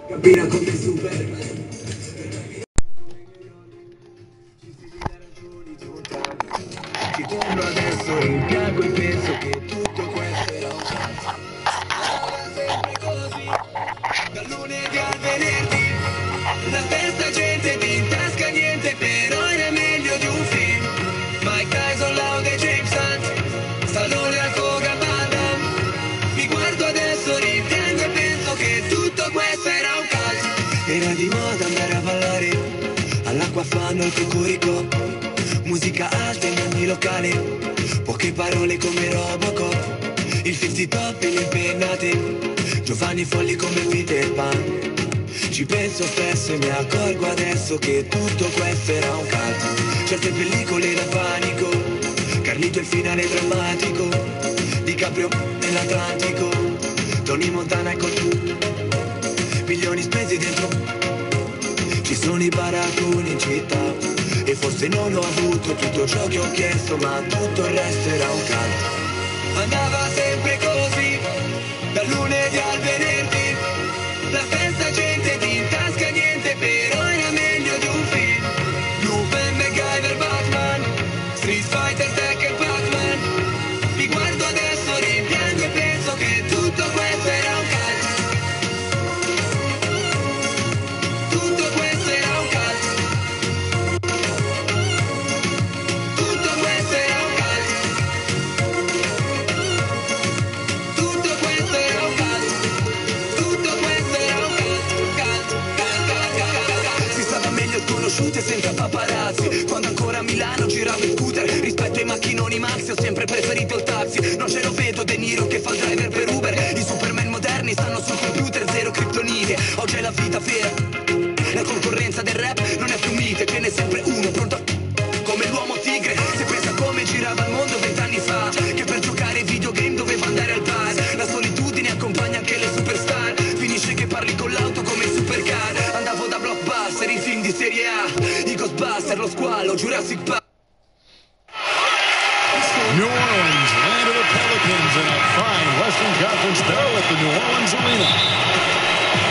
Cammina come Superman. Ti torno adesso, rimpiango e penso che tutto questo era un caso. Andava sempre così, dal lunedì al venerdì. La stessa gente, di in tasca niente, però era meglio di un film. Mike Tyson, Loud e James Hunt, Stallone al Fogabanda. Mi guardo adesso, rimpiango e penso che tutto questo era un caso. Era di moda andare a ballare, all'acqua fanno il cocorico. Musica alta in ogni locale, poche parole come Robocop. Il 50 top e le impennate, giovani folli come Peter Pan. Ci penso spesso e mi accorgo adesso che tutto questo era un calcio. Certe pellicole da panico, Carlito il finale drammatico, DiCaprio nell'Atlantico, Tony Montana e tu, milioni spesi dentro. Ci sono i baracconi in città e forse non ho avuto tutto ciò che ho chiesto, ma tutto il resto era un canto. Andava sempre così, dal lunedì al venerdì. La stessa gente, di in tasca niente, però era meglio di un film. Lupin, MacGyver, Batman, Street Fighter, Tekken, Pac-Man. Mi guardo adesso, rimpiango e penso che tutto questo era un calcio. Tutto questo era un calcio. Tutto questo era un calcio. Tutto questo era un calcio. Tutto questo era un calcio. Si stava meglio sconosciute senza paparazzi. Quando ancora a Milano giravo in scooter, rispetto ai macchinoni maxi ho sempre preferito il taxi. Non ce lo vedo De Niro che fa il driver per Uber. I Superman moderni stanno sul computer, zero criptonite. Oggi è la vita vera. La concorrenza del rap non è più mite, ce n'è sempre uno pronto come l'uomo tigre. Se pensa come girava il mondo 20 anni fa, che per giocare ai videogame doveva andare al bar. La solitudine accompagna anche le superstar. Finisce che parli con l'auto come il supercar. Andavo da blockbuster, i film di serie A, i Ghostbuster, lo squalo, Jurassic Park. New Orleans, land of the Pelicans, and a fine Western Conference battle at the New Orleans Arena.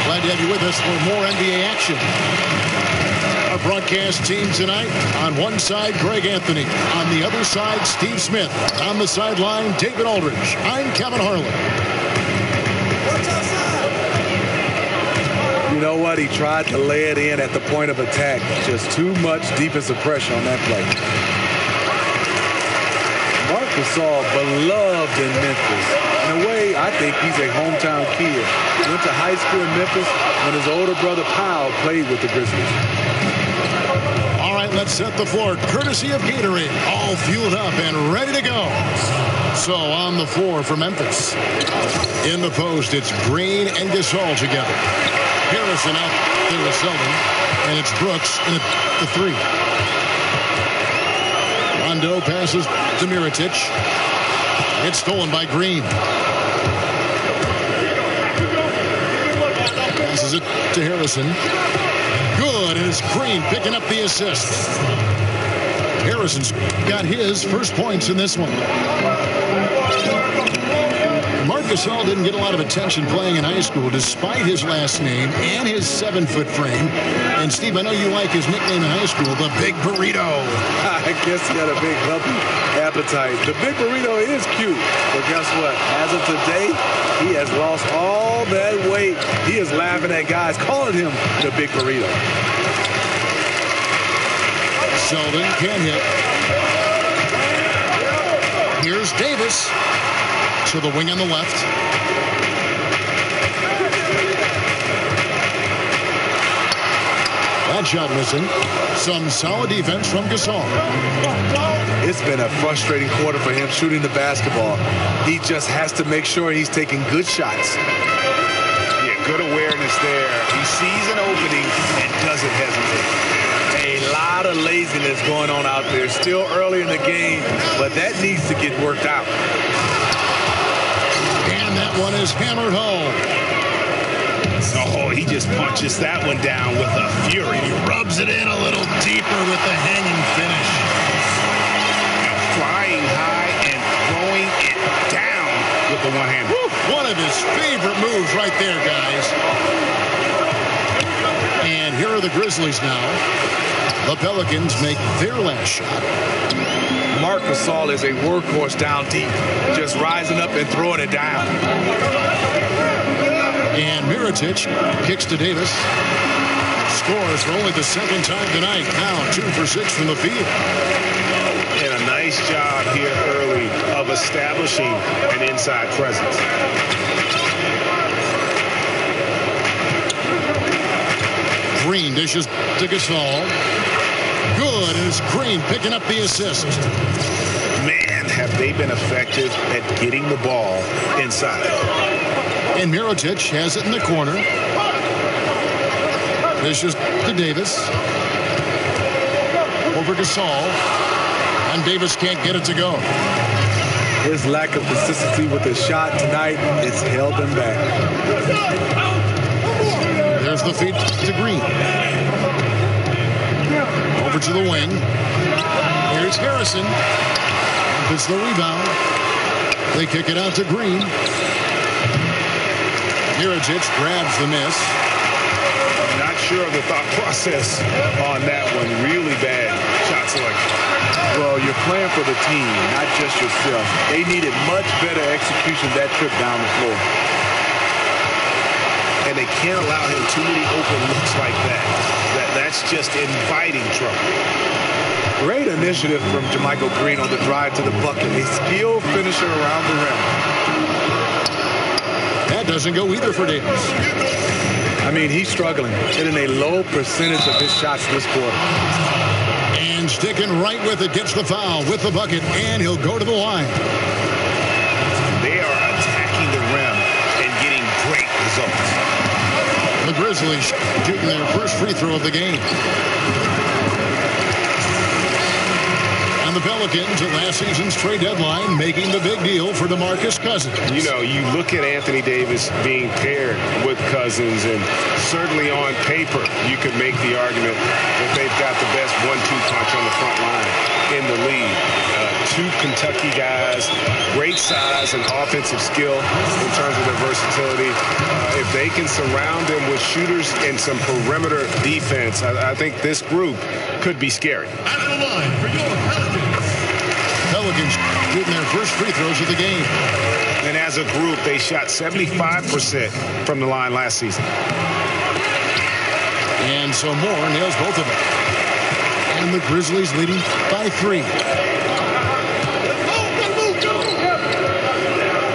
Glad to have you with us for more NBA action. Our broadcast team tonight, on one side, Greg Anthony. On the other side, Steve Smith. On the sideline, David Aldridge. I'm Kevin Harlan. You know what? He tried to lay it in at the point of attack. Just too much defensive pressure on that play. Marc Gasol, beloved in Memphis. In a way, I think he's a hometown kid. Went to high school in Memphis when his older brother Powell played with the Grizzlies. All right, let's set the floor. Courtesy of Gatorade. All fueled up and ready to go. So on the floor for Memphis. In the post, it's Green and Gasol together. Harrison out there with Selden. And it's Brooks in the three. Rondo passes to Mirotic. It's stolen by Green. Passes it to Harrison. Good, and it's Green picking up the assist. Harrison's got his first points in this one. Marc Gasol didn't get a lot of attention playing in high school despite his last name and his 7-foot frame. And Steve, I know you like his nickname in high school, the Big Burrito. I guess he got a big healthy appetite. The Big Burrito is cute, but guess what? As of today, he has lost all that weight. He is laughing at guys calling him the Big Burrito. Selden can't hit. Here's Davis. To the wing on the left. That shot missing. Some solid defense from Gasol. It's been a frustrating quarter for him shooting the basketball. He just has to make sure he's taking good shots. Yeah, good awareness there. He sees an opening and doesn't hesitate. A lot of laziness going on out there. Still early in the game, but that needs to get worked out. And that one is hammered home. Oh, he just punches that one down with a fury. He rubs it in a little deeper with the hanging finish. Flying high and throwing it down with the one-hander. One of his favorite moves right there, guys. And here are the Grizzlies now. The Pelicans make their last shot. Marc Gasol is a workhorse down deep, just rising up and throwing it down. And Mirotic kicks to Davis. Scores for only the second time tonight. Now 2 for 6 from the field. And a nice job here early of establishing an inside presence. Green dishes to Gasol. Good, and it's Green picking up the assist. Man, have they been effective at getting the ball inside. And Mirotic has it in the corner. Dishes to Davis. Over Gasol. And Davis can't get it to go. His lack of consistency with his shot tonight has held him back. There's the feed to Green. Over to the wing. Here's Harrison. It's the rebound. They kick it out to Green. Mirotic grabs the miss. Not sure of the thought process on that one. Really bad shot selection. Well, you're playing for the team, not just yourself. They needed much better execution that trip down the floor. And they can't allow him too many open looks like that. That's just inviting trouble. Great initiative from Jermichael Green on the drive to the bucket. A skilled finisher around the rim. That doesn't go either for Davis. I mean, he's struggling, hitting a low percentage of his shots this quarter. And sticking right with it, gets the foul with the bucket, and he'll go to the line. They are attacking the rim and getting great results. The Grizzlies shooting their first free throw of the game. And the Pelicans at last season's trade deadline making the big deal for DeMarcus Cousins. You know, you look at Anthony Davis being paired with Cousins, and certainly on paper, you could make the argument that they've got the best 1-2 punch on the front line in the league. Two Kentucky guys, great size and offensive skill in terms of their versatility. If they can surround them with shooters and some perimeter defense, I think this group could be scary. At the line for your Pelicans shooting their first free throws of the game. And as a group, they shot 75% from the line last season. And so Moore nails both of them. And the Grizzlies leading by 3.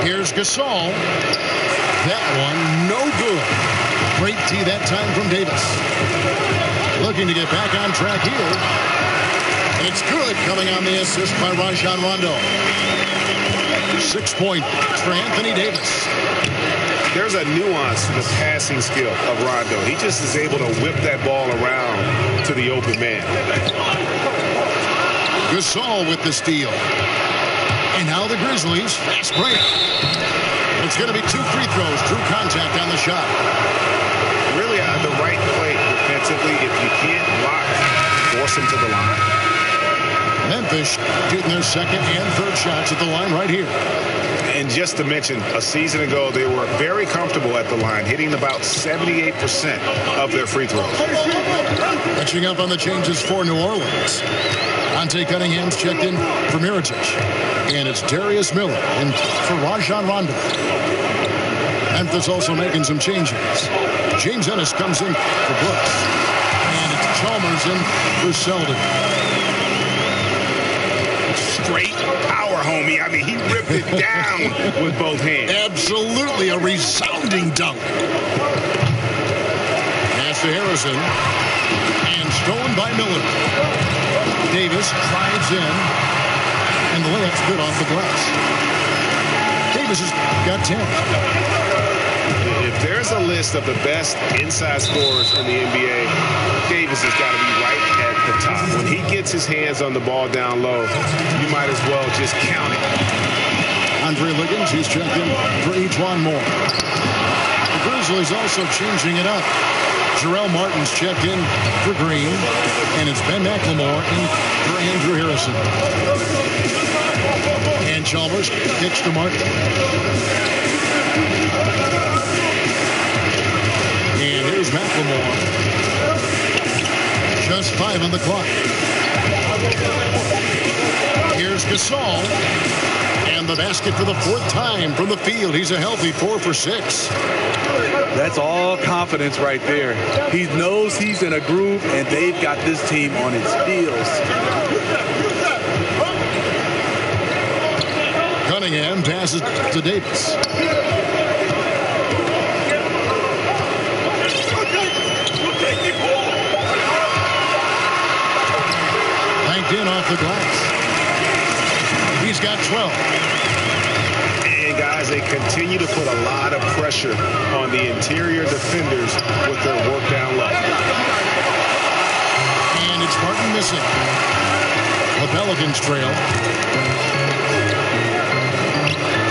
Here's Gasol. That one, no good. Great tee that time from Davis. Looking to get back on track here. It's good, coming on the assist by Rajon Rondo. 6 points for Anthony Davis. There's a nuance to the passing skill of Rondo. He just is able to whip that ball around to the open man. Gasol with the steal. And now the Grizzlies, fast break. It's going to be 2 free throws, drew contact on the shot. Really the right play defensively. If you can't block, force him to the line. Memphis getting their second and third shots at the line right here. And just to mention, a season ago, they were very comfortable at the line, hitting about 78% of their free throws. Catching up on the changes for New Orleans. Ante Cunningham's checked in for Mirotic. And it's Darius Miller in for Rajon Rondo. Memphis also making some changes. James Ennis comes in for Brooks. And it's Chalmers in for Selden. Straight power, homie. I mean, he ripped it down with both hands. Absolutely a resounding dunk. Pass to Harrison. And stolen by Miller. Davis drives in. And the layup's good off the glass. Davis has got 10. If there's a list of the best inside scorers in the NBA, Davis has got to be right at the top. When he gets his hands on the ball down low, you might as well just count it. Andre Liggins, he's checked in for Ejuan Moore. The Grizzlies also changing it up. Jarrell Martin's checked in for Green, and it's Ben McLemore in for Andrew Harrison. And Chalmers kicks to Martin. McLemore. Just 5 on the clock. Here's Gasol. And the basket for the 4th time from the field. He's a healthy 4 for 6. That's all confidence right there. He knows he's in a groove, and they've got this team on its heels. Cunningham passes to Davis. Banked in off the glass. He's got 12. And guys, they continue to put a lot of pressure on the interior defenders with their work down low. And it's Martin missing. The Pelicans trail.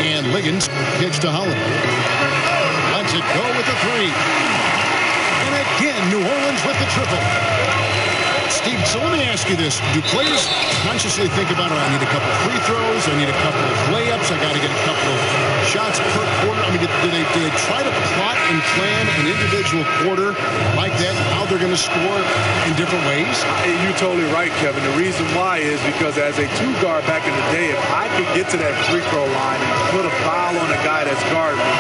And Liggins kicks to Holiday. Lets it go with the 3. And again, New Orleans with the triple. Steve, so let me ask you this. Do players consciously think about, I need a couple of free throws, I need a couple of layups, I got to get a couple of shots per quarter? I mean, do they try to plot and plan an individual quarter like that, how they're going to score in different ways? You're totally right, Kevin. The reason why is because as a 2-guard back in the day, if I could get to that free throw line and put a foul on a guy that's guarding me,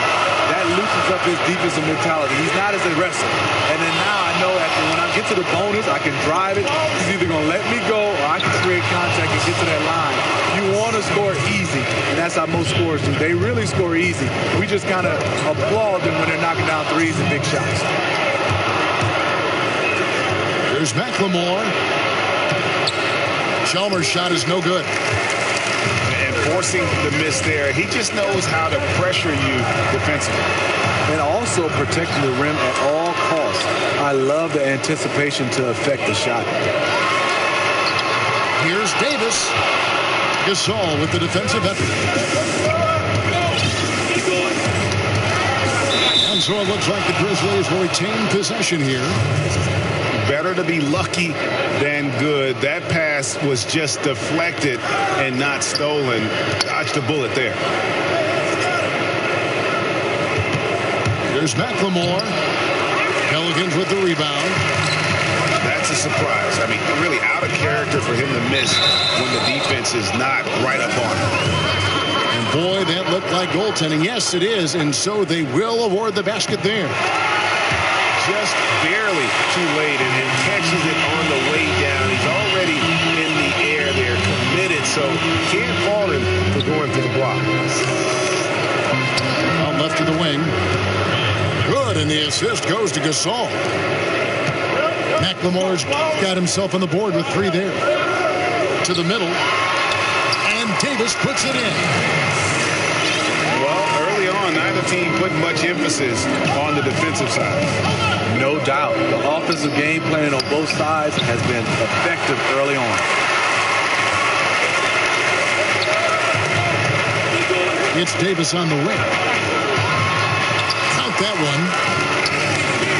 that loosens up his defensive mentality. He's not as aggressive. And then now I know that when I get to the bonus, I can drive it. He's either going to let me go or I can create contact and get to that line. You want to score easy, and that's how most scorers do. They really score easy. We just kind of applaud them when they're knocking down threes and big shots. There's McLemore. Chalmers' shot is no good. Forcing the miss there. He just knows how to pressure you defensively. And also protecting the rim at all costs. I love the anticipation to affect the shot. Here's Davis. Gasol with the defensive effort. And so it looks like the Grizzlies will retain possession here. Better to be lucky than good. That pass was just deflected and not stolen. Dodged a bullet there. Here's McLemore. Pelicans with the rebound. That's a surprise. I mean, really out of character for him to miss when the defense is not right up on him. And boy, that looked like goaltending. Yes, it is. And so they will award the basket there. Just barely too late and catches it on the way down. He's already in the air there, committed, so can't fault him for going for the block. Out left to the wing. Good, and the assist goes to Gasol. McLemore's got himself on the board with 3 there. To the middle, and Davis puts it in. Well, early on, neither team put much emphasis on the defensive side. No doubt. The offensive game plan on both sides has been effective early on. It's Davis on the wing. Count that one.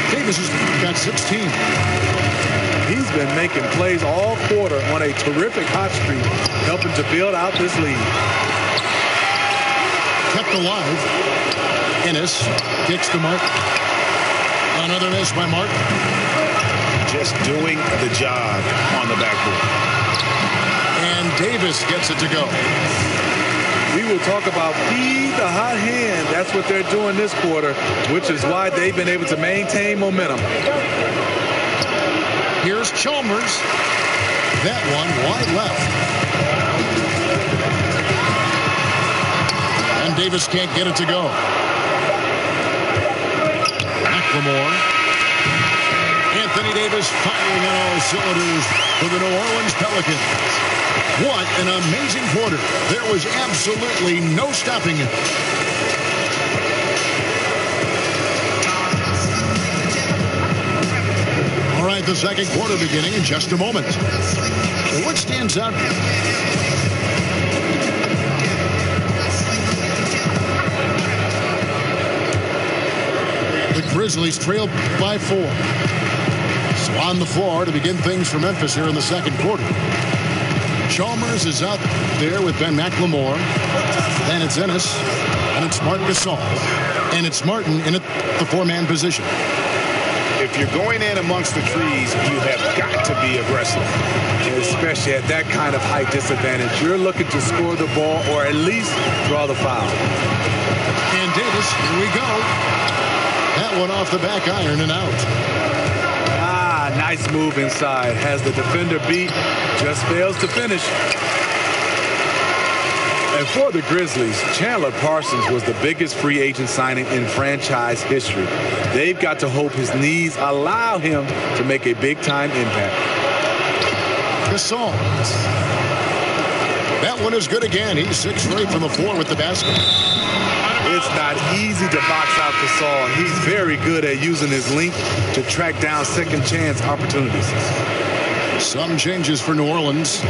Davis has got 16. He's been making plays all quarter on a terrific hot streak, helping to build out this lead. Kept alive. Ennis kicks to Mark. Another miss by Martin. Just doing the job on the backboard. And Davis gets it to go. We will talk about feed the hot hand. That's what they're doing this quarter, which is why they've been able to maintain momentum. Here's Chalmers. That one wide left. And Davis can't get it to go. McLemore. Anthony Davis firing on all cylinders for the New Orleans Pelicans. What an amazing quarter. There was absolutely no stopping it. All right, the second quarter beginning in just a moment. What stands out? The Grizzlies trailed by 4. So on the floor to begin things for Memphis here in the second quarter. Chalmers is out there with Ben McLemore. Then it's Ennis. And it's Martin Gasol. And it's Martin in the 4-man position. If if you're going in amongst the trees, you have got to be aggressive. Especially at that kind of height disadvantage. You're looking to score the ball or at least draw the foul. And Davis, here we go. That one off the back iron and out. Nice move inside. Has the defender beat, just fails to finish. And for the Grizzlies, Chandler Parsons was the biggest free agent signing in franchise history. They've got to hope his knees allow him to make a big-time impact. Gasol. That one is good again. He's 6 for 8 from the floor with the basket. It's not easy to box out Gasol. He's very good at using his length to track down second chance opportunities. Some changes for New Orleans.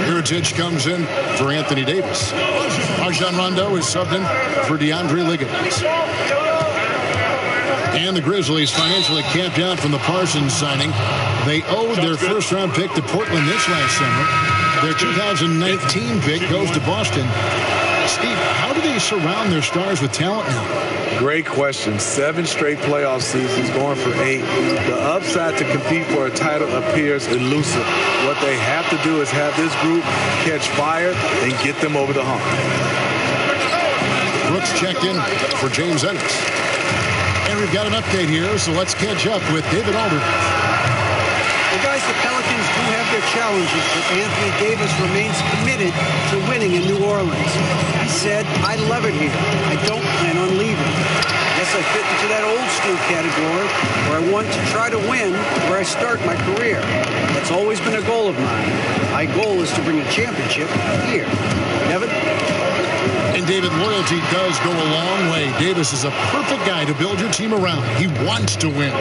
Mirotic comes in for Anthony Davis. Rajon Rondo is subbed in for DeAndre Liggins. And the Grizzlies financially camped out from the Parsons signing. They owed their first-round pick to Portland this last summer. Their 2019 pick goes to Boston. Steve, how do they surround their stars with talent now? Great question. 7 straight playoff seasons, going for 8. The upside to compete for a title appears elusive. What they have to do is have this group catch fire and get them over the hump. Brooks checked in for James Ennis. And we've got an update here, so let's catch up with David Alder. Well, guys, the Pelicans do have their challenges, but Anthony Davis remains committed to winning in New Orleans. He said, I love it here. I don't plan on leaving. Yes, I fit into that old school category where I want to try to win where I start my career. That's always been a goal of mine. My goal is to bring a championship here. Devin? And David, loyalty does go a long way. Davis is a perfect guy to build your team around. He wants to win.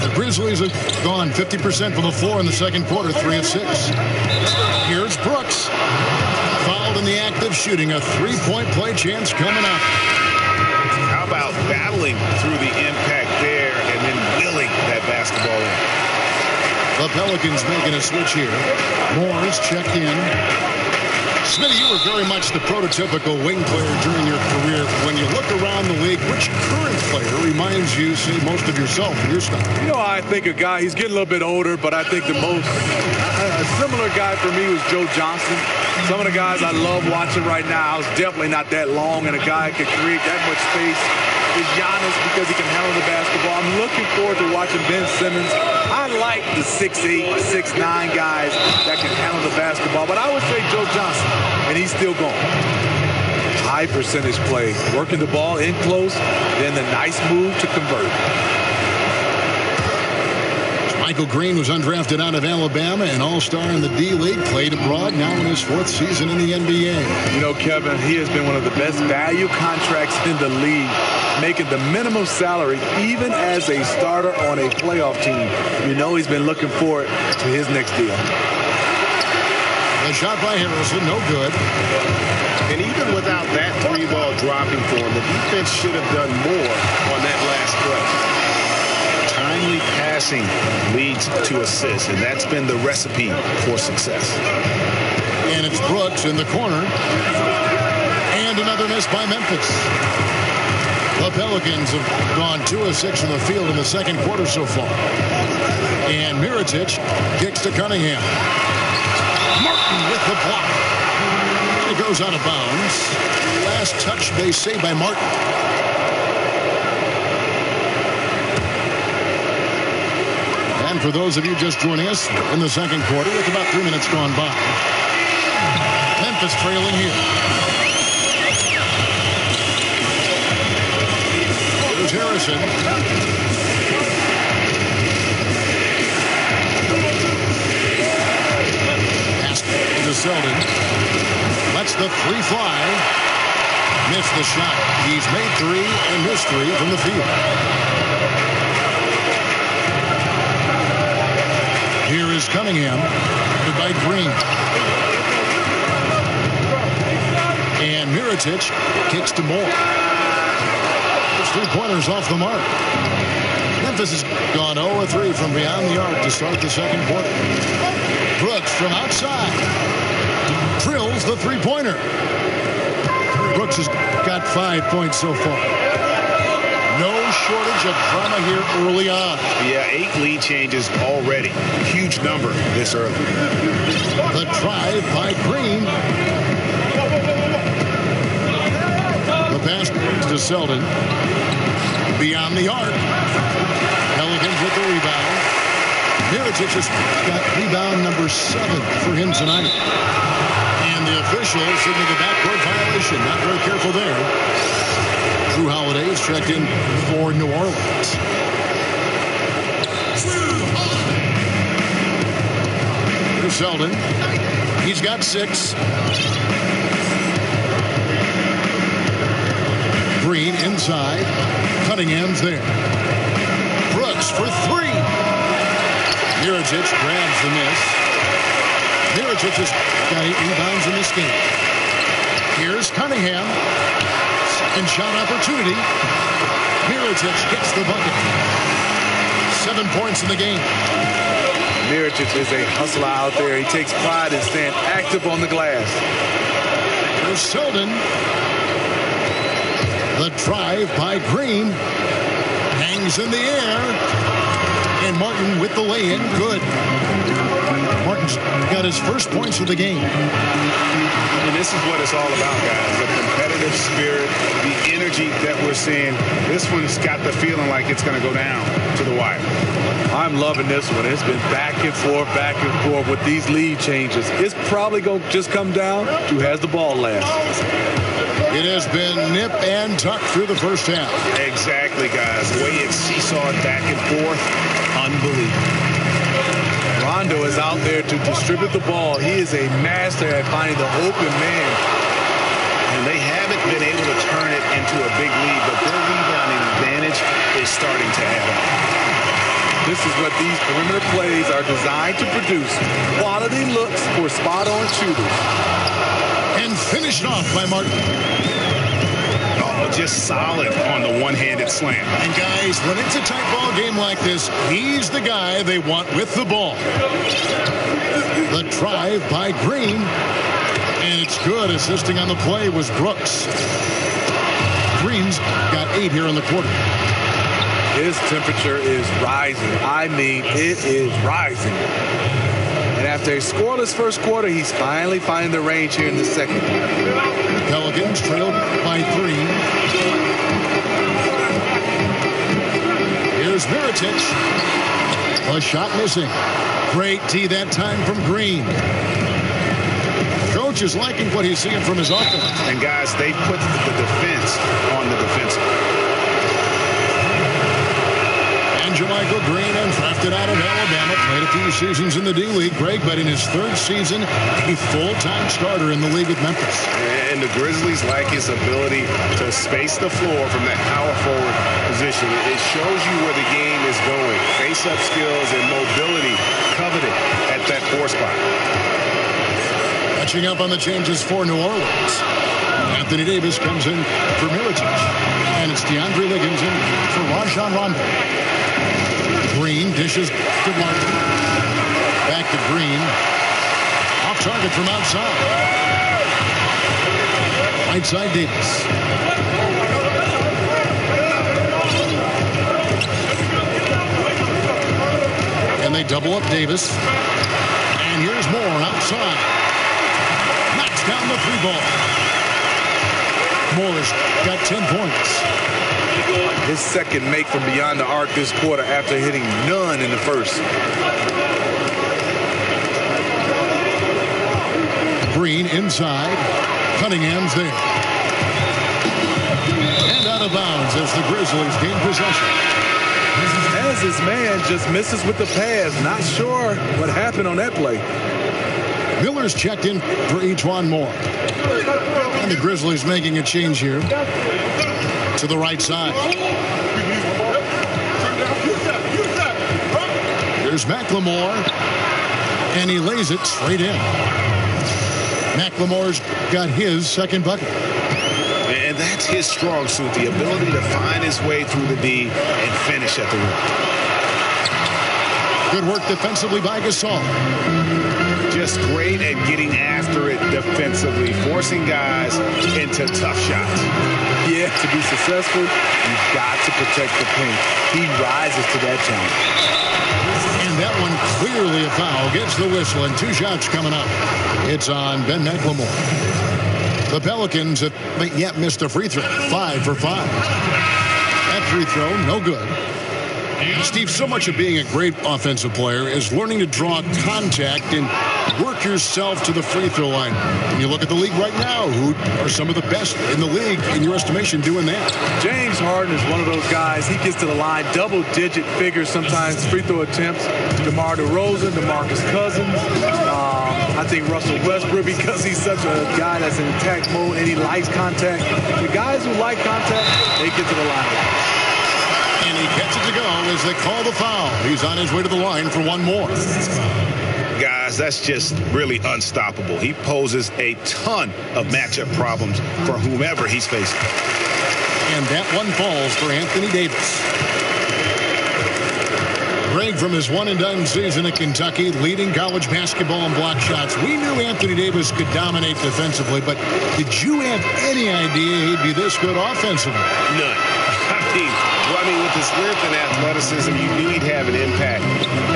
The Grizzlies have gone 50% from the floor in the second quarter, 3 of 6. Here's Brooks. Fouled in the act of shooting. A 3-point play chance coming up. How about battling through the impact there and then willing that basketball in? The Pelicans making a switch here. Moore's checked in. Smitty, you were very much the prototypical wing player during your career. When you look around the league, which current player reminds you, say, most of yourself in your style? You know, I think a guy, he's getting a little bit older, but I think the most, a similar guy for me was Joe Johnson. Some of the guys I love watching right now is definitely not that long, and a guy can create that much space is Giannis because he can handle the basketball. I'm looking forward to watching Ben Simmons. I like the 6'8", 6'9" guys that can handle the basketball, but I would say Joe Johnson, and he's still going. High percentage play, working the ball in close, then the nice move to convert. Michael Green was undrafted out of Alabama, an all-star in the D-League, played abroad, now in his 4th season in the NBA. You know, Kevin, he has been one of the best value contracts in the league, making the minimum salary even as a starter on a playoff team. You know he's been looking forward to his next deal. The shot by Harrison, no good. And even without that 3-ball dropping for him, the defense should have done more on that last play. Timely passing leads to assists, and that's been the recipe for success. And it's Brooks in the corner. And another miss by Memphis. The Pelicans have gone 2 of 6 from the field in the second quarter so far. And Mirotic kicks to Cunningham. Martin with the block. It goes out of bounds. Last touch, they say, by Martin. And for those of you just joining us in the second quarter, with about 3 minutes gone by, Memphis trailing here. Here's Harrison. Pass to Selden. Lets the 3 fly. Missed the shot. He's made 3 and missed 3 from the field. Here is Cunningham by Green. And Mirotic kicks to Moore. There's 3-pointers off the mark. Memphis has gone 0-3 from beyond the arc to start the second quarter. Brooks from outside drills the 3-pointer. Brooks has got 5 points so far. No shortage of drama here early on. Yeah, 8 lead changes already. Huge number this early. The drive by Green. The pass to Selden. Beyond the arc. Pelicans with the rebound. Mirotic has got rebound number 7 for him tonight. And the officials signal the backcourt violation. Not very careful there. Drew Holiday is checked in for New Orleans. Here's Selden. He's got 6. Green inside. Cunningham's there. Brooks for 3. Mirotic grabs the miss. Mirotic has got 8 rebounds in this game. Here's Cunningham. Second shot opportunity. Mirotic gets the bucket. 7 points in the game. Mirotic is a hustler out there. He takes pride in staying active on the glass. Here's Selden. The drive by Green. Hangs in the air. And Martin with the lay-in. Good. Martin's got his first points of the game. And this is what it's all about, guys. The competitive spirit, the energy that we're seeing. This one's got the feeling like it's going to go down to the wire. I'm loving this one. It's been back and forth with these lead changes. It's probably going to just come down to who has the ball last. It has been nip and tuck through the first half. Exactly, guys. The way it's seesawed back and forth, unbelievable. Rondo is out there to distribute the ball. He is a master at finding the open man. And they haven't been able to turn it into a big lead, but their rebounding advantage is starting to add up. This is what these perimeter plays are designed to produce. Quality looks for spot-on shooters. And finished off by Martin. Oh, just solid on the one-handed slam. And guys, when it's a tight ball game like this, he's the guy they want with the ball. The drive by Green. And it's good. Assisting on the play was Brooks. Green's got 8 here in the quarter. His temperature is rising. I mean, it is rising. And after a scoreless first quarter, he's finally finding the range here in the second. Pelicans trailed by 3. Here's Mirotic. A shot missing. Great D that time from Green. Coach is liking what he's seeing from his offense. And guys, they put the defense on the defensive. Michael Green, drafted out of Alabama, played a few seasons in the D-League. Greg, but in his 3rd season, a full-time starter in the league with Memphis. And the Grizzlies like his ability to space the floor from that power forward position. It shows you where the game is going. Face-up skills and mobility coveted at that 4 spot. Catching up on the changes for New Orleans. Anthony Davis comes in for Mirotic. And it's DeAndre Liggins in for Rajon Rondo. Green dishes to Martin. Back to Green. Off target from outside. Right side Davis. And they double up Davis. And here's Moore outside. Knocks down the 3 ball. Moore's got 10 points. His second make from beyond the arc this quarter after hitting none in the first. Green inside. Cunningham's there. And out of bounds as the Grizzlies gain possession. As his man just misses with the pass. Not sure what happened on that play. Miller's checked in for E'Twaun Moore. And the Grizzlies making a change here to the right side. Here's McLemore. And he lays it straight in. McLemore's got his second bucket. And that's his strong suit, the ability to find his way through the D and finish at the rim. Good work defensively by Gasol. just great at getting after it defensively, forcing guys into tough shots. Yeah, to be successful, you've got to protect the paint. He rises to that challenge. And that one clearly a foul. Gets the whistle, and 2 shots coming up. It's on Ben McLemore. The Pelicans have yet missed a free throw. 5 for 5. That free throw, no good. Steve, so much of being a great offensive player is learning to draw contact and work yourself to the free throw line. When you look at the league right now, who are some of the best in the league, in your estimation, doing that? James Harden is one of those guys. He gets to the line, double-digit figures sometimes, free throw attempts. DeMar DeRozan, DeMarcus Cousins. I think Russell Westbrook, because he's such a guy that's in attack mode and he likes contact. The guys who like contact, they get to the line. And he gets it to go as they call the foul. He's on his way to the line for one more. Guys, that's just really unstoppable. He poses a ton of matchup problems for whomever he's facing. And that one falls for Anthony Davis. Greg, from his one-and-done season at Kentucky, leading college basketball in block shots. We knew Anthony Davis could dominate defensively, but did you have any idea he'd be this good offensively? None. I mean, with his length and athleticism, you knew he'd have an impact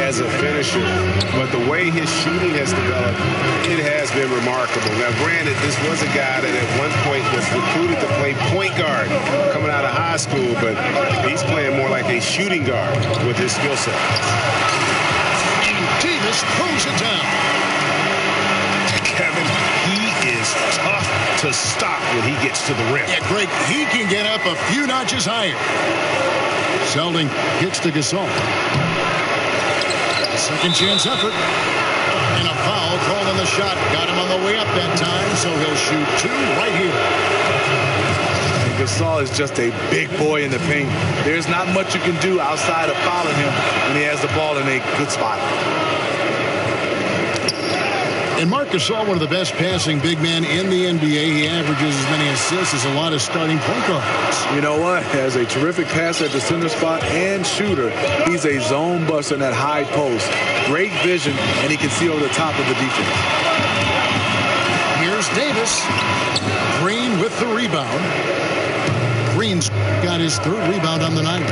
as a finisher. But the way his shooting has developed, it has been remarkable. Now, granted, this was a guy that at one point was recruited to play point guard coming out of high school, but he's playing more like a shooting guard with his skill set. And Davis throws it down. Kevin, he is tough to stop when he gets to the rim. Yeah, Greg, he can get up a few notches higher. Selding gets to Gasol. Second chance effort. And a foul called on the shot. Got him on the way up that time, so he'll shoot 2 right here. And Gasol is just a big boy in the paint. There's not much you can do outside of fouling him when he has the ball in a good spot. And Marc Gasol, one of the best passing big men in the NBA. He averages as many assists as a lot of starting point guards. You know what? Has a terrific passer at the center spot and shooter. He's a zone buster in that high post. Great vision, and he can see over the top of the defense. Here's Davis. Green with the rebound. Green's got his 3rd rebound on the night.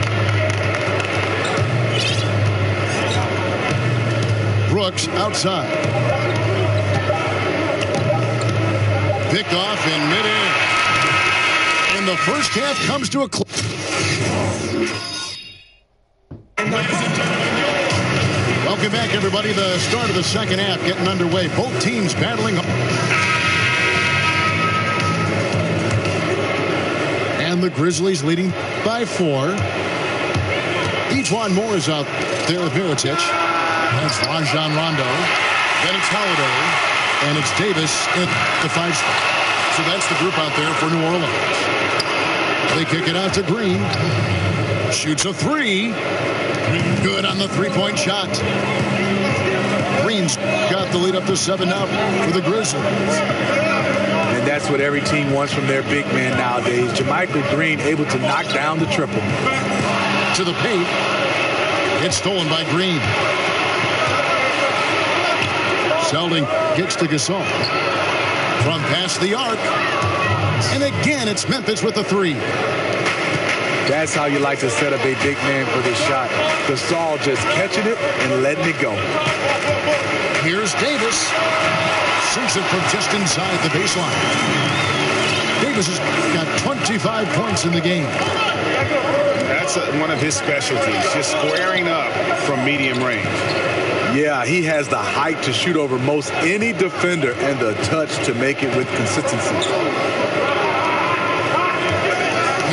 Brooks outside. Picked off in midair. And the first half comes to a close. Welcome back, everybody. The start of the second half getting underway. Both teams battling. And the Grizzlies leading by 4. Ejuan Moore is out there with Mirotic. That's Rajon Rondo. Then it's Holiday. And it's Davis at the 5 spot. So that's the group out there for New Orleans. They kick it out to Green. Shoots a 3. Good on the 3-point shot. Green's got the lead up to 7 now for the Grizzlies. And that's what every team wants from their big man nowadays. JaMychal Green able to knock down the triple. To the paint. It's stolen by Green. Selding gets to Gasol. From past the arc. And again, it's Memphis with the 3. That's how you like to set up a big man for this shot. Gasol just catching it and letting it go. Here's Davis. Sinks it from just inside the baseline. Davis has got 25 points in the game. That's one of his specialties, just squaring up from medium range. Yeah, he has the height to shoot over most any defender and the touch to make it with consistency.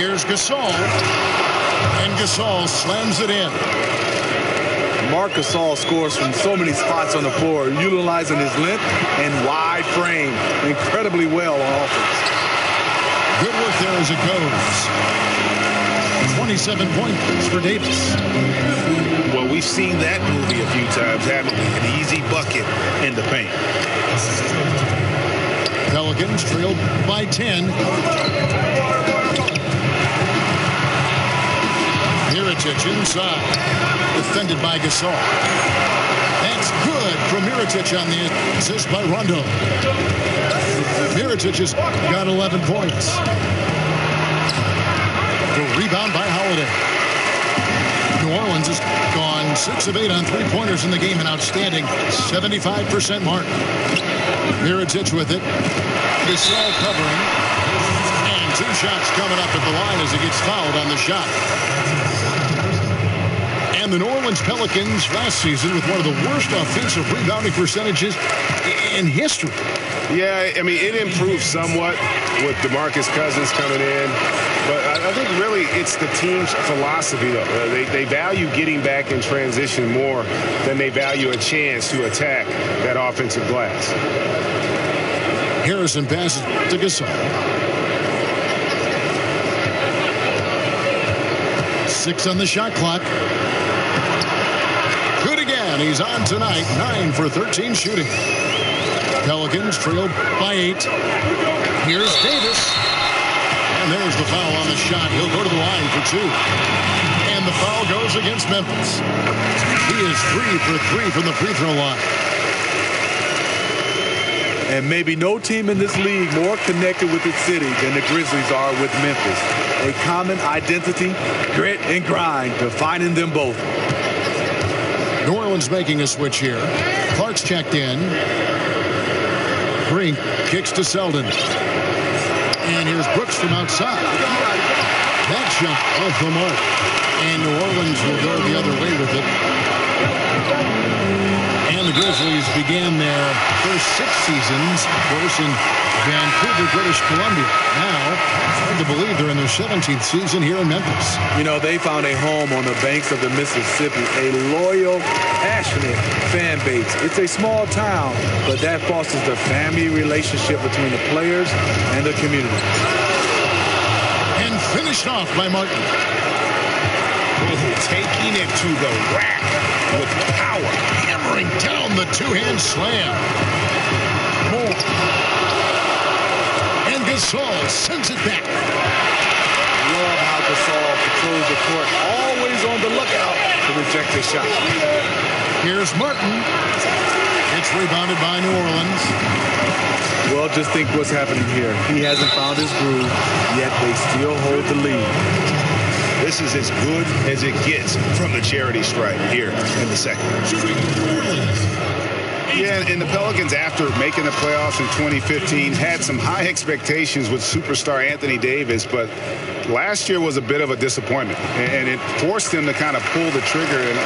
Here's Gasol. And Gasol slams it in. Marc Gasol scores from so many spots on the floor, utilizing his length and wide frame incredibly well on offense. Good work there as it goes. 27 points for Davis. Well, we've seen that movie a few times, haven't we? An easy bucket in the paint. Pelicans trailed by 10. Mirotic inside. Defended by Gasol. That's It's good from Mirotic on the assist by Rondo. Mirotic has got 11 points. The rebound by Holiday. New Orleans has gone 6 of 8 on three-pointers in the game, an outstanding 75% mark. Mirotic with it. Gasol covering. And 2 shots coming up at the line as he gets fouled on the shot. And the New Orleans Pelicans last season with one of the worst offensive rebounding percentages in history. Yeah, I mean, it improved somewhat with DeMarcus Cousins coming in. But I think really it's the team's philosophy, though. They value getting back in transition more than they value a chance to attack that offensive glass. Harrison passes to Gasol. 6 on the shot clock. Good again. He's on tonight. 9 for 13 shooting. Pelicans trailed by 8. Here's Davis. And there's the foul on the shot. He'll go to the line for 2. And the foul goes against Memphis. He is 3 for 3 from the free throw line. And maybe no team in this league more connected with its city than the Grizzlies are with Memphis. A common identity, grit, and grind defining them both. New Orleans making a switch here. Clark's checked in. Green kicks to Selden. And here's Brooks from outside. That shot off the mark. And New Orleans will go the other way with it. And the Grizzlies began their first 6 seasons, of course, in Vancouver, British Columbia. Now, it's hard to believe they're in their 17th season here in Memphis. You know, they found a home on the banks of the Mississippi, a loyal, passionate fan base. It's a small town, but that fosters the family relationship between the players and the community. And finished off by Martin. Taking it to the rack with power. Hammering down the 2-hand slam. More. And Gasol sends it back. Love how Gasol patrols the court, always on the lookout to reject a shot. Here's Martin. It's rebounded by New Orleans. Well, just think what's happening here. He hasn't found his groove, yet they still hold the lead. This is as good as it gets from the charity stripe here in the second. Yeah, and the Pelicans, after making the playoffs in 2015, had some high expectations with superstar Anthony Davis, but last year was a bit of a disappointment, and it forced them to kind of pull the trigger and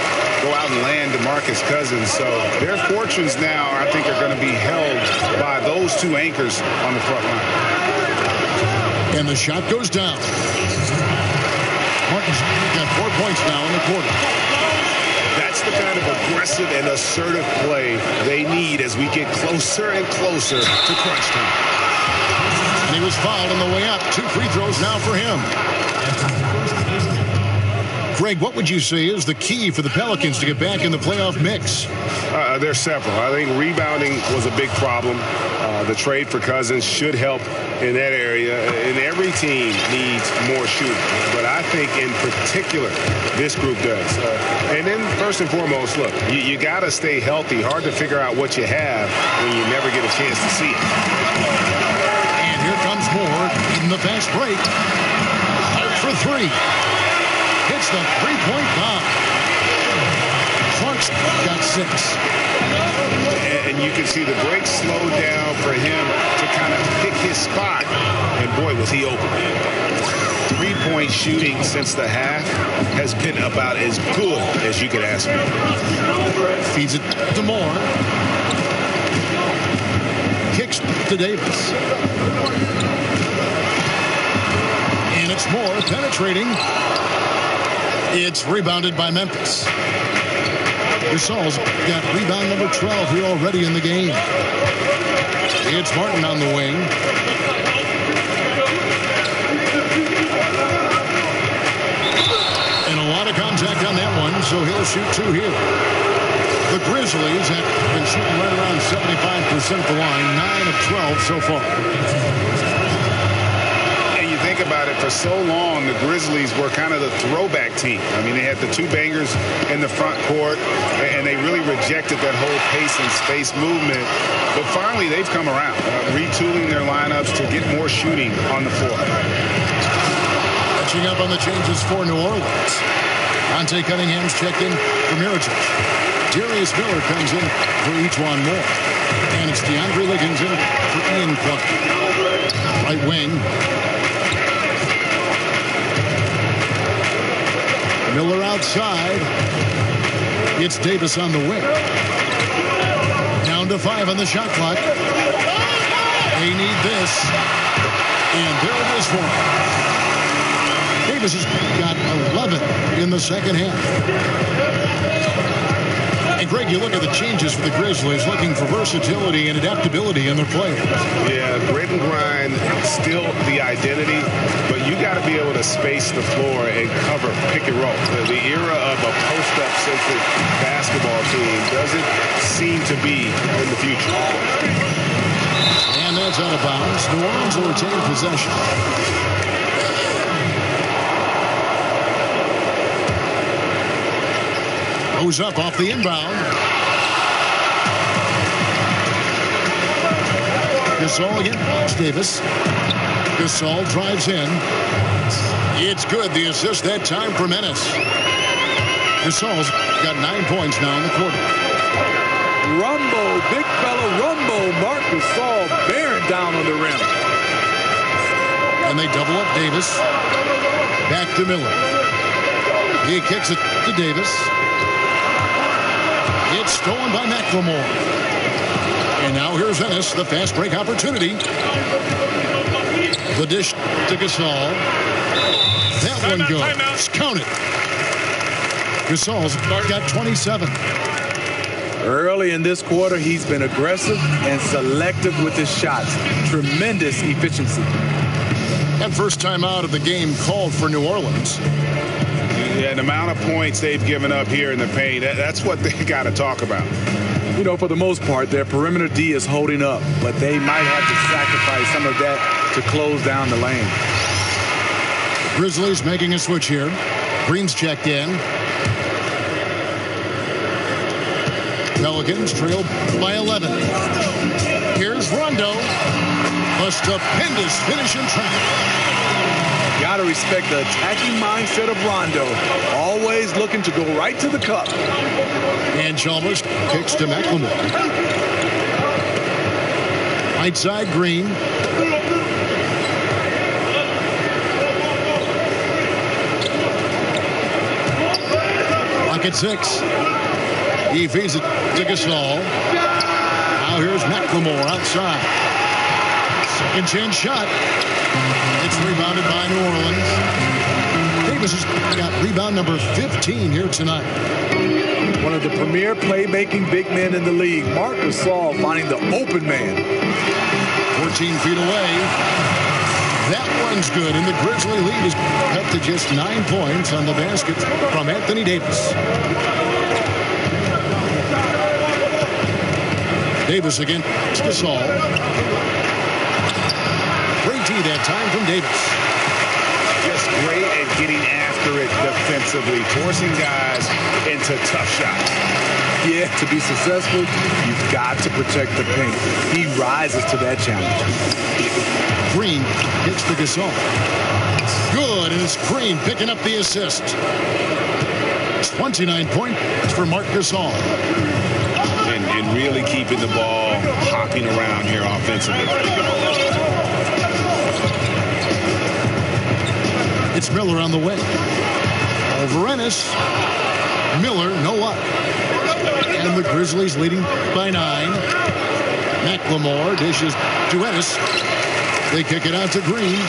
go out and land DeMarcus Cousins. So their fortunes now, I think, are going to be held by those 2 anchors on the front line. And the shot goes down. Martin's got 4 points now in the quarter. That's the kind of aggressive and assertive play they need as we get closer and closer to crunch time. And he was fouled on the way up. 2 free throws now for him. Greg, what would you say is the key for the Pelicans to get back in the playoff mix? There's several. I think rebounding was a big problem. The trade for Cousins should help in that area. And every team needs more shooting. But I think in particular, this group does. And then first and foremost, look, you got to stay healthy. Hard to figure out what you have when you never get a chance to see it. And here comes Moore in the fast break. Out for 3. Hits the 3-point bomb. Clark's got 6. And you can see the break slowed down for him to kind of pick his spot. And boy, was he open. 3-point shooting since the half has been about as good as you could ask for. Feeds it to Moore. Kicks to Davis. And it's Moore penetrating. It's rebounded by Memphis. Gasol's got rebound number 12 here already in the game. It's Martin on the wing. And a lot of contact on that one, so he'll shoot 2 here. The Grizzlies have been shooting right around 75% at the line, 9 of 12 so far. Think about it, for so long, the Grizzlies were kind of the throwback team. I mean, they had the two bangers in the front court, and they really rejected that whole pace and space movement. But finally, they've come around, retooling their lineups to get more shooting on the floor. Catching up on the changes for New Orleans. Dante Cunningham's checked in for Mirotic. Darius Miller comes in for Ejuan Moore. And it's DeAndre Liggins in for Ian Clark. Right wing. Miller outside. It's Davis on the wing. Down to 5 on the shot clock. They need this. And there it is for him. Davis has got 11 in the second half. And Greg, you look at the changes for the Grizzlies, looking for versatility and adaptability in their players. Yeah, grit and grind, still the identity, but you got to be able to space the floor and cover pick and roll. The era of a post-up centric basketball team doesn't seem to be in the future. And that's out of bounds. New Orleans will retain possession. Goes up off the inbound. Gasol again. Davis. Gasol drives in. It's good. The assist that time for Menace. Gasol's got 9 points now in the quarter. Rumbo, big fella Rumbo. Marc Gasol bearing down on the rim. And they double up Davis. Back to Miller. He kicks it to Davis. It's stolen by McLemore. And now here's Ennis, the fast break opportunity. The dish to Gasol. That one goes. Count it. Gasol's got 27. Early in this quarter, he's been aggressive and selective with his shots. Tremendous efficiency. And first time out of the game called for New Orleans. Yeah, the amount of points they've given up here in the paint, that's what they got to talk about. You know, for the most part, their perimeter D is holding up, but they might have to sacrifice some of that to close down the lane. Grizzlies making a switch here. Green's checked in. Pelicans trail by 11. Here's Rondo. A stupendous finish in traffic. Got to respect the attacking mindset of Rondo. Always looking to go right to the cup. And Chalmers kicks to McLemore. Right side, Green. Clock at 6. He feeds it to Gasol. Now here's McLemore outside. Second chance shot. It's rebounded by New Orleans. Davis has got rebound number 15 here tonight. One of the premier playmaking big men in the league, Marc Gasol finding the open man. 14 feet away. That one's good, and the Grizzly lead is cut to just 9 points on the basket from Anthony Davis. Davis against Gasol. Great tee that time from Davis. Just great at getting after it defensively, forcing guys into tough shots. Yeah, to be successful, you've got to protect the paint. He rises to that challenge. Green hits the Gasol. Good, and it's Green picking up the assist. 29 points for Marc Gasol. And really keeping the ball hopping around here offensively. It's Miller on the wing. Over Ennis. Miller, no up. And the Grizzlies leading by 9. McLemore dishes to Ennis. They kick it out to Green.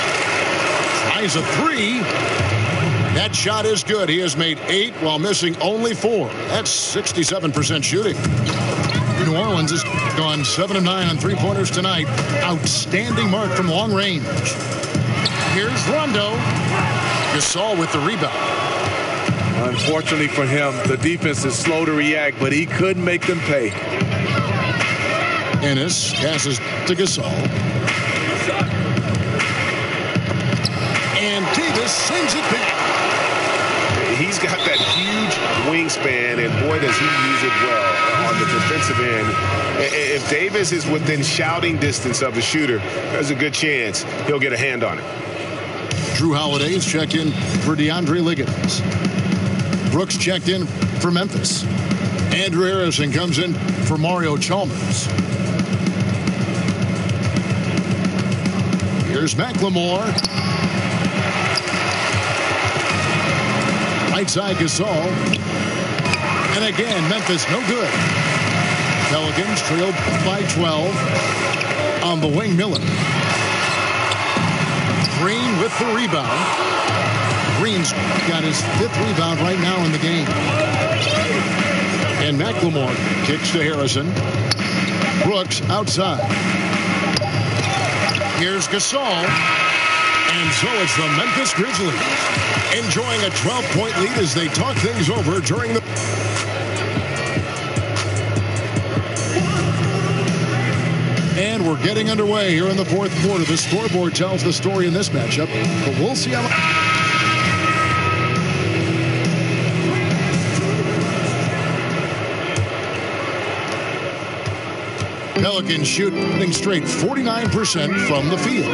Tries a 3. That shot is good. He has made 8 while missing only 4. That's 67% shooting. New Orleans has gone 7 of 9 on three-pointers tonight. Outstanding mark from long range. Here's Rondo. Gasol with the rebound. Unfortunately for him, the defense is slow to react, but he couldn't make them pay. Ennis passes to Gasol. And Brings it back. He's got that huge wingspan, and boy, does he use it well on the defensive end. If Davis is within shouting distance of the shooter, there's a good chance he'll get a hand on it. Drew Holiday's checked in for DeAndre Liggins. Brooks checked in for Memphis. Andrew Harrison comes in for Mario Chalmers. Here's McLemore. Right side Gasol. And again, Memphis no good. Pelicans trailed by 12. On the wing, Miller. Green with the rebound. Green's got his 5th rebound right now in the game. And McLemore kicks to Harrison. Brooks outside. Here's Gasol. And so it's the Memphis Grizzlies enjoying a 12-point lead as they talk things over during the... And we're getting underway here in the 4th quarter. The scoreboard tells the story in this matchup, but we'll see how... Pelicans shooting straight 49% from the field.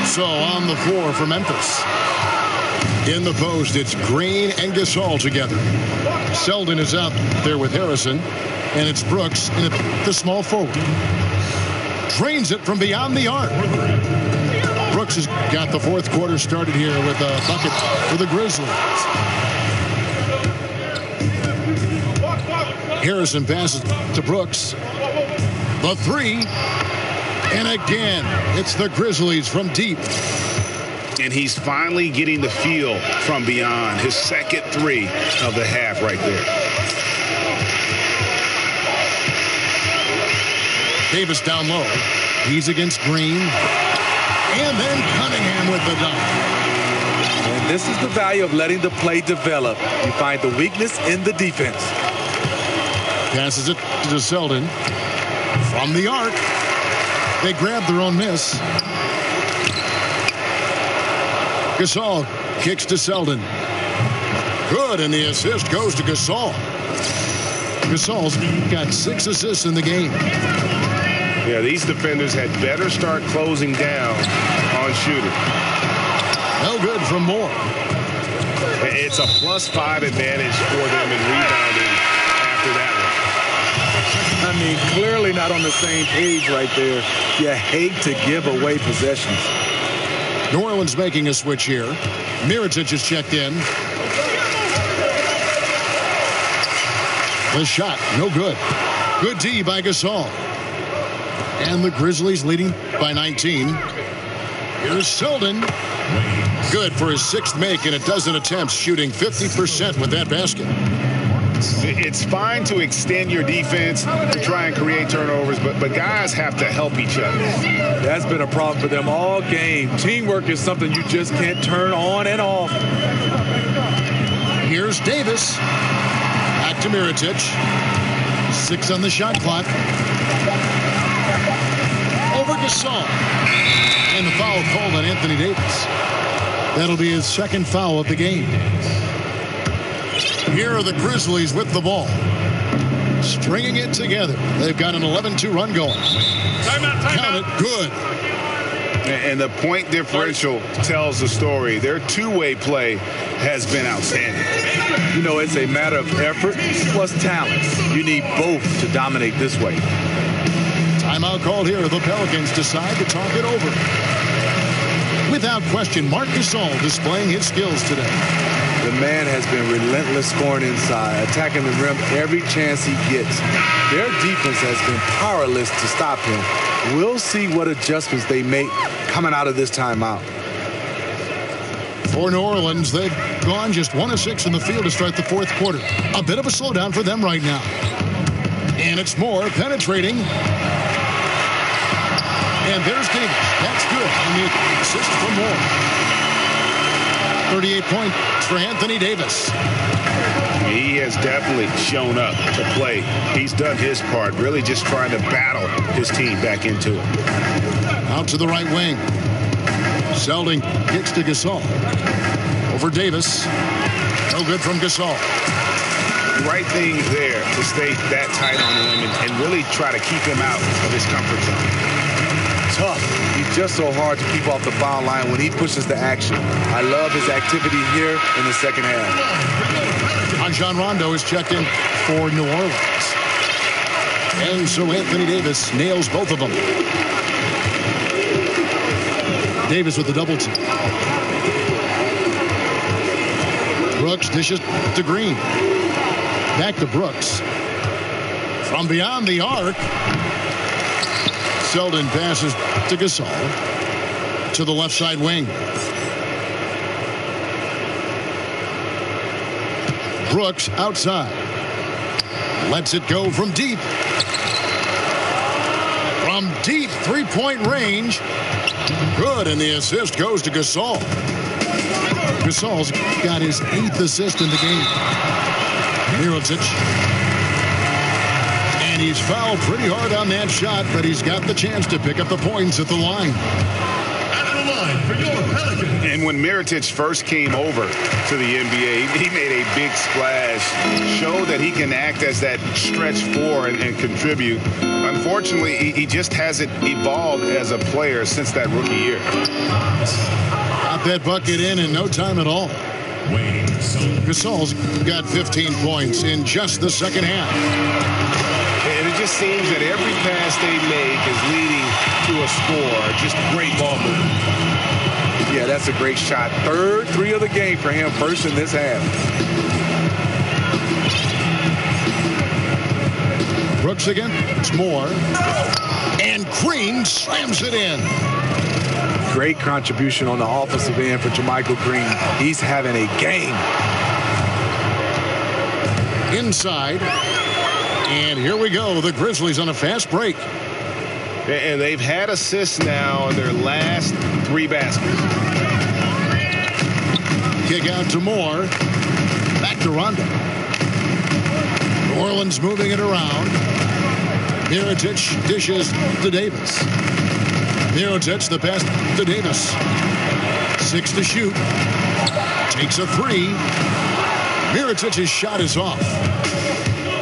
So on the floor for Memphis. In the post, it's Green and Gasol together. Selden is out there with Harrison, and it's Brooks in the small forward. Drains it from beyond the arc. Brooks has got the 4th quarter started here with a bucket for the Grizzlies. Harrison passes to Brooks. The 3. And again, it's the Grizzlies from deep. And he's finally getting the feel from beyond. His 2nd 3 of the half right there. Davis down low. He's against Green. And then Cunningham with the dunk. And this is the value of letting the play develop. You find the weakness in the defense. Passes it to Selden. From the arc. They grab their own miss. Gasol kicks to Selden. Good, and the assist goes to Gasol. Gasol's got 6 assists in the game. Yeah, these defenders had better start closing down on shooting. No good from Moore. It's a +5 advantage for them in rebounding after that one. I mean, clearly not on the same page right there. You hate to give away possessions. New Orleans making a switch here. Mirotic is checked in. The shot, no good. Good D by Gasol. And the Grizzlies leading by 19. Here's Selden. Good for his 6th make in a dozen attempts, shooting 50% with that basket. It's fine to extend your defense to try and create turnovers, but guys have to help each other. That's been a problem for them all game. Teamwork is something you just can't turn on and off. Here's Davis. Back to Mirotic. 6 on the shot clock. Over Gasol. And the foul called on Anthony Davis. That'll be his 2nd foul of the game. Here are the Grizzlies with the ball. Stringing it together. They've got an 11-2 run going. Count it. Good. And the point differential tells the story. Their two-way play has been outstanding. You know, it's a matter of effort plus talent. You need both to dominate this way. Timeout called here. The Pelicans decide to talk it over. Without question, Marc Gasol displaying his skills today. The man has been relentless scoring inside, attacking the rim every chance he gets. Their defense has been powerless to stop him. We'll see what adjustments they make coming out of this timeout. For New Orleans, they've gone just 1 of 6 in the field to start the 4th quarter. A bit of a slowdown for them right now. And it's Moore penetrating. And there's Davis. That's good. And the assist from Moore. 38 points for Anthony Davis. He has definitely shown up to play. He's done his part, really just trying to battle his team back into it. Out to the right wing. Selding kicks to Gasol. Over Davis. No good from Gasol. Right thing there to stay that tight on him and really try to keep him out of his comfort zone. Tough. He's just so hard to keep off the foul line when he pushes the action. I love his activity here in the second half. Rajon Rondo is checked in for New Orleans. And so Anthony Davis nails both of them. Davis with the double team. Brooks dishes to Green. Back to Brooks. From beyond the arc. Seldon passes to Gasol. To the left side wing. Brooks outside. Lets it go from deep. From deep three-point range. Good, and the assist goes to Gasol. Gasol's got his 8th assist in the game. Mirotic. And he's fouled pretty hard on that shot, but he's got the chance to pick up the points at the line. And when Mirotic first came over to the NBA, he made a big splash, showed that he can act as that stretch four and contribute. Unfortunately, he just hasn't evolved as a player since that rookie year. Got that bucket in no time at all. Gasol's got 15 points in just the second half. And it just seems that every pass they make is leading to a score. Just great ball movement. Yeah, that's a great shot. Third three of the game for him, first in this half. Brooks again. It's Moore. And Green slams it in. Great contribution on the offensive end for JaMychal Green. He's having a game. Inside. And here we go. The Grizzlies on a fast break. And they've had assists now in their last 3 baskets. Kick out to Moore. Back to Rondo. New Orleans moving it around. Mirotic dishes to Davis. Mirotic the pass to Davis. 6 to shoot. Takes a 3. Mirotic's shot is off.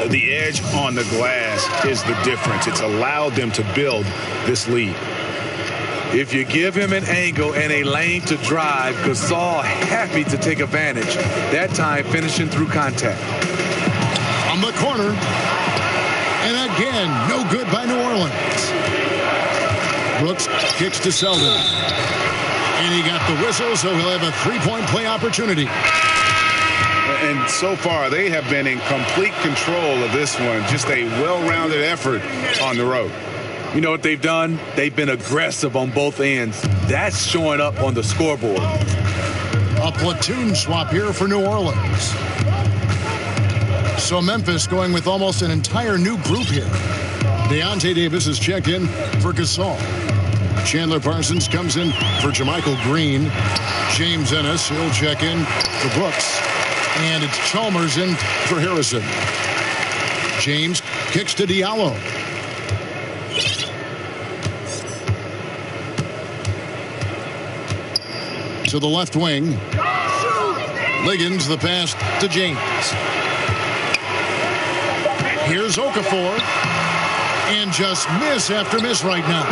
The edge on the glass is the difference. It's allowed them to build this lead. If you give him an angle and a lane to drive, Gasol happy to take advantage. That time finishing through contact. From the corner. And again, no good by New Orleans. Brooks kicks to Seldon. And he got the whistle, so he'll have a 3-point play opportunity. And so far, they have been in complete control of this one. Just a well-rounded effort on the road. You know what they've done? They've been aggressive on both ends. That's showing up on the scoreboard. A platoon swap here for New Orleans. So Memphis going with almost an entire new group here. Deontay Davis is checked in for Gasol. Chandler Parsons comes in for JaMychal Green. James Ennis, he'll check in for Brooks. And it's Chalmers in for Harrison. James kicks to Diallo. To the left wing. Liggins the pass to James. Here's Okafor. And just miss after miss right now.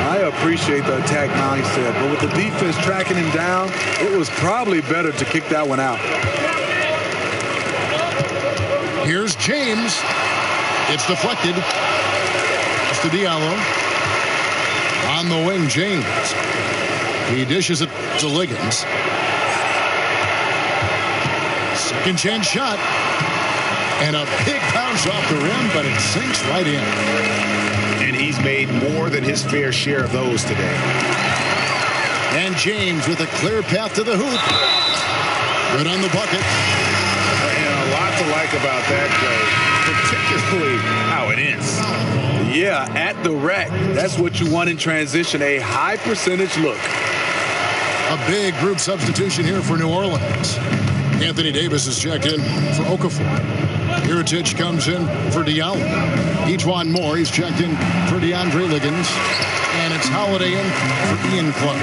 I appreciate the attack mindset, but with the defense tracking him down, it was probably better to kick that one out. Here's James. It's deflected. It's to Diallo. On the wing, James. He dishes it to Liggins. Second chance shot. And a big bounce off the rim, but it sinks right in. And he's made more than his fair share of those today. And James with a clear path to the hoop. Good on the bucket. And a lot to like about that play, particularly how it ends. Yeah, at the rack. That's what you want in transition, a high percentage look. A big group substitution here for New Orleans. Anthony Davis is checked in for Okafor. Mirotic comes in for Diallo. Each one more. He's checked in for DeAndre Liggins. And it's Gets Holiday in for Ian Clark.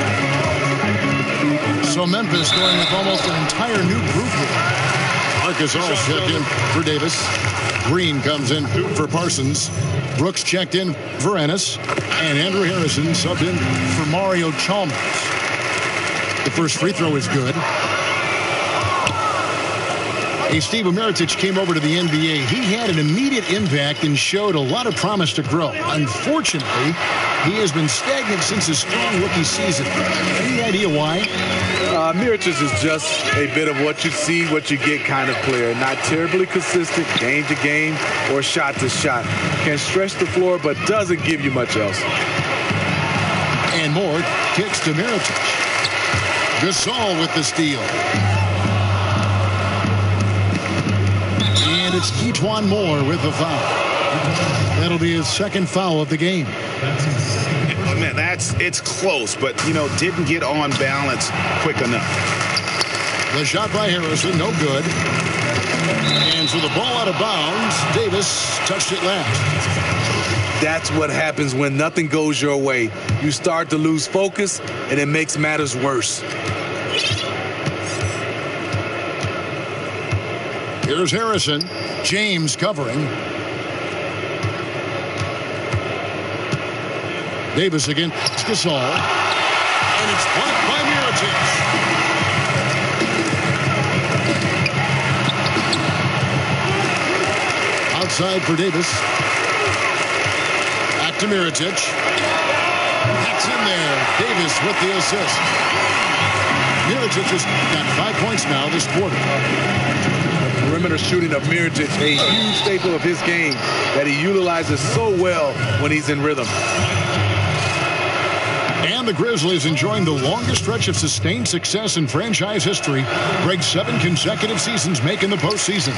So Memphis going with almost an entire new group here. Marcus All checked in for Davis. Green comes in for Parsons. Brooks checked in for Ennis. And Andrew Harrison subbed in for Mario Chalmers. The first free throw is good. Steve Mirotic came over to the NBA. He had an immediate impact and showed a lot of promise to grow. Unfortunately, he has been stagnant since his strong rookie season. Any idea why? Mirotic is just a bit of what you see, what you get kind of player. Not terribly consistent game to game or shot to shot. Can stretch the floor, but doesn't give you much else. And Moore kicks to Mirotic. Gasol with the steal. And it's Etwan Moore with the foul. That'll be his second foul of the game. Man, it's close, but, didn't get on balance quick enough. The shot by Harrison, no good. And so the ball out of bounds. Davis touched it last. That's what happens when nothing goes your way. You start to lose focus, and it makes matters worse. Here's Harrison. James covering. Davis again. It's Gasol. And it's blocked by Mirotic. Outside for Davis. Back to Mirotic. That's in there. Davis with the assist. Mirotic has got 5 points now this quarter. Perimeter shooting of Mirotic, a huge staple of his game that he utilizes so well when he's in rhythm. And the Grizzlies enjoying the longest stretch of sustained success in franchise history. Greg's 7 consecutive seasons making the postseason.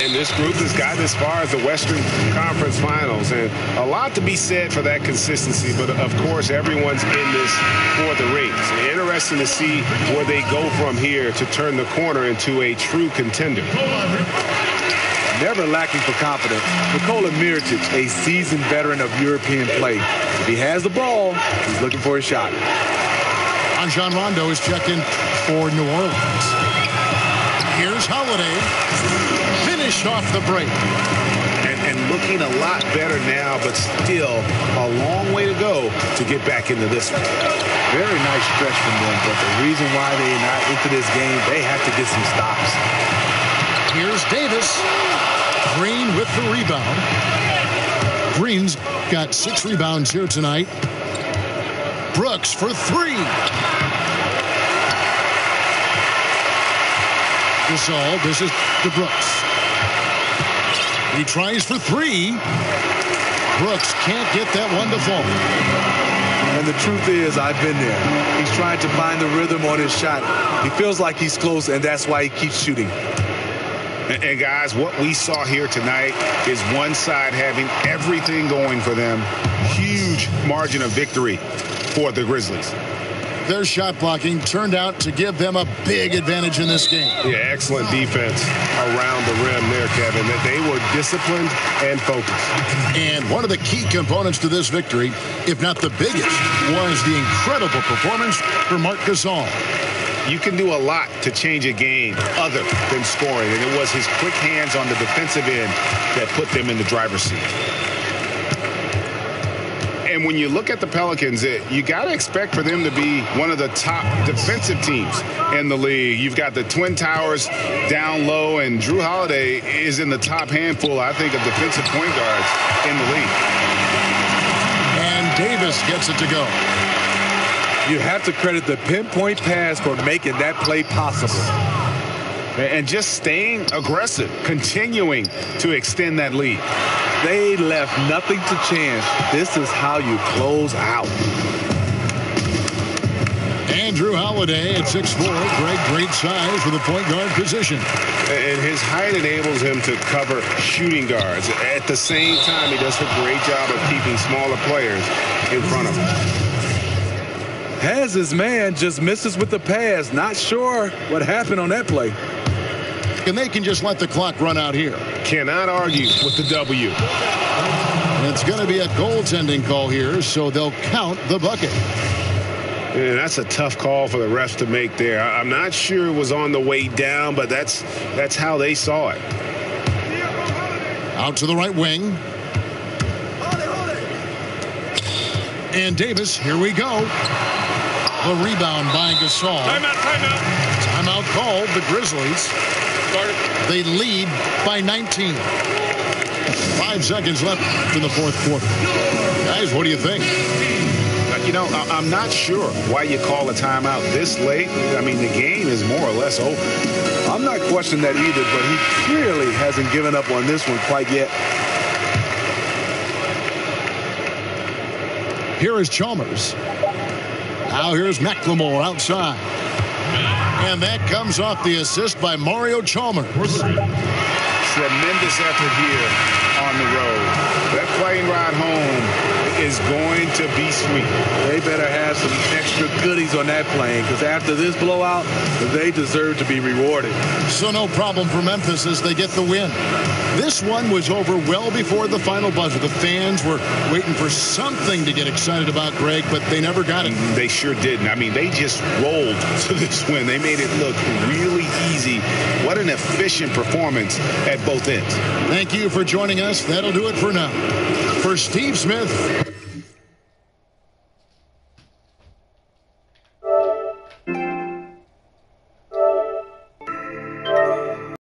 And this group has gotten as far as the Western Conference Finals. And a lot to be said for that consistency. But, of course, everyone's in this for the rings. Interesting to see where they go from here to turn the corner into a true contender. Never lacking for confidence. Nikola Mirotic, a seasoned veteran of European play. If he has the ball, he's looking for a shot. Rajon Rondo is checked in for New Orleans. Here's Holiday. Finished off the break. And looking a lot better now, but still a long way to go to get back into this one. Very nice stretch from them, but the reason why they're not into this game, they have to get some stops. Here's Davis. Green with the rebound. Green's got 6 rebounds here tonight. Brooks for 3. Gasol, this is to Brooks. He tries for 3. Brooks can't get that one to fall. And the truth is, I've been there. He's trying to find the rhythm on his shot. He feels like he's close, and that's why he keeps shooting. And guys, what we saw here tonight is one side having everything going for them. Huge margin of victory for the Grizzlies. Their shot blocking turned out to give them a big advantage in this game. Yeah, excellent defense around the rim there, Kevin. That they were disciplined and focused. And one of the key components to this victory, if not the biggest, was the incredible performance for Marc Gasol. You can do a lot to change a game other than scoring, and it was his quick hands on the defensive end that put them in the driver's seat. And when you look at the Pelicans, you got to expect for them to be one of the top defensive teams in the league. You've got the Twin Towers down low, and Drew Holiday is in the top handful, I think, of defensive point guards in the league. And Davis gets it to go. You have to credit the pinpoint pass for making that play possible. And just staying aggressive, continuing to extend that lead. They left nothing to chance. This is how you close out. Andrew Holiday at 6'4", great size for the point guard position. And his height enables him to cover shooting guards. At the same time, he does a great job of keeping smaller players in front of him. Has his man, just misses with the pass. Not sure what happened on that play. And they can just let the clock run out here. Cannot argue with the W. And it's going to be a goaltending call here, so they'll count the bucket. Yeah, that's a tough call for the refs to make there. I'm not sure it was on the way down, but that's how they saw it. Out to the right wing. And Davis, here we go. The rebound by Gasol. Timeout. Timeout called. The Grizzlies. They lead by 19. 5 seconds left in the fourth quarter. Guys, what do you think? You know, I'm not sure why you call a timeout this late. I mean, the game is more or less over. I'm not questioning that either, but he clearly hasn't given up on this one quite yet. Here is Chalmers. Now here's McLemore outside. And that comes off the assist by Mario Chalmers. Tremendous effort here on the road. That plane ride home is going to be sweet. They better have some extra goodies on that plane, because after this blowout, they deserve to be rewarded. So no problem for Memphis as they get the win. This one was over well before the final buzzer. The fans were waiting for something to get excited about, Greg, but they never got it. They sure didn't. I mean, they just rolled to this win. They made it look really easy. What an efficient performance at both ends. Thank you for joining us. That'll do it for now. For Steve Smith